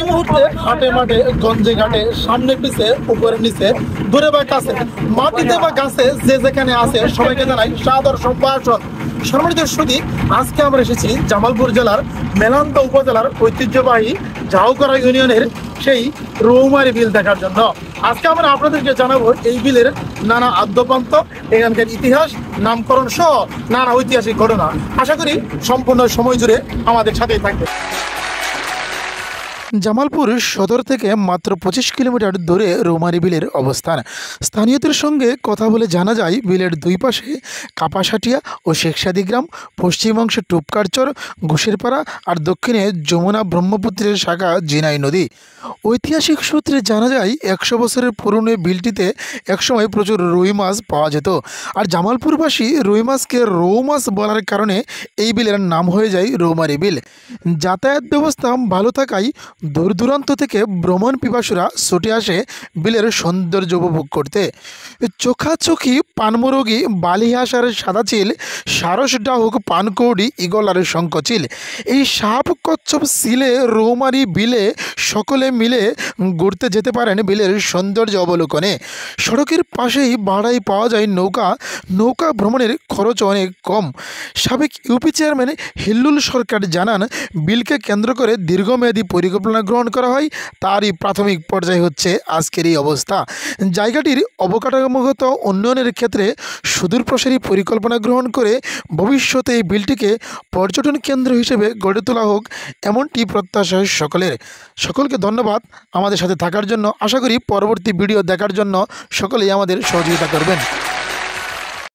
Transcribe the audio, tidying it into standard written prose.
মুহূর্তে হাটে মাঠে গঞ্জে ঘাটে সামনে পিছে উপরে নিচে দূরে বা কাছে মাটিতে বা গাছে যে যেখানে আছে সবাইকে জানাই সাদর সম্ভাষণ। সম্মানিত সুধী, আজকে আমরা এসেছি জামালপুর জেলার মেলান্দা উপজেলার ঐতিহ্যবাহী ঝাউকড়া ইউনিয়নের সেই রৌমারী বিল দেখার জন্য। আজকে আমরা আপনাদেরকে জানাবো এই বিলের নানা আদ্যপান্ত, এখানকার ইতিহাস, নামকরণ সহ নানা ঐতিহাসিক ঘটনা। আশা করি সম্পূর্ণ সময় জুড়ে আমাদের সাথেই থাকবে। জামালপুর সদর থেকে মাত্র 25 কিলোমিটার দূরে রৌমারী বিলের অবস্থান। স্থানীয়দের সঙ্গে কথা বলে জানা যায় বিলের দুই পাশে কাপাসাটিয়া ও শেখসাদি গ্রাম, পশ্চিম অংশে টুপকারচর, ঘুষেরপাড়া আর দক্ষিণে যমুনা ব্রহ্মপুত্রের শাখা জিনাই নদী। ঐতিহাসিক সূত্রে জানা যায় 100 বছরের পুরনো বিলটিতে একসময় প্রচুর রুই মাছ পাওয়া যেত। আর জামালপুরবাসী রুই মাছকে রৌ মাছ বলার কারণে এই বিলের নাম হয়ে যায় রৌমারী বিল। যাতায়াত ব্যবস্থা ভালো থাকায় দূর দূরান্ত থেকে ভ্রমণ পিপাসুরা ছুটে আসে বিলের সৌন্দর্য উপভোগ করতে। চোখাচোখি পানমুরগি, বালিহাঁস, সাদা চিল, সারস ডাহুক, পানকৌড়ি, ঈগল আর শঙ্খচিল, এই সাপ কচ্ছপ সিলে রৌমারী বিলে সকলে মিলে ঘুরতে যেতে পারেন বিলের সৌন্দর্য অবলোকনে। সড়কের পাশেই ভাড়ায় পাওয়া যায় নৌকা ভ্রমণের খরচ অনেক কম। সাবেক ইউপি চেয়ারম্যান হিল্লুল সরকার জানান, বিলকে কেন্দ্র করে দীর্ঘমেয়াদী পরিকল্পনা গ্রহণ করা হয়, তারই প্রাথমিক পর্যায়ে হচ্ছে আজকের এই অবস্থা। জায়গাটির অবকাঠামোগত উন্নয়নের ক্ষেত্রে সুদূরপ্রসারী পরিকল্পনা গ্রহণ করে ভবিষ্যতে এই বিলটিকে পর্যটন কেন্দ্র হিসেবে গড়ে তোলা হোক, এমনটি প্রত্যাশা সকলের। সকলকে ধন্যবাদ আমাদের সাথে থাকার জন্য। আশা করি পরবর্তী ভিডিও দেখার জন্য সকলেই আমাদের সহযোগিতা করবেন।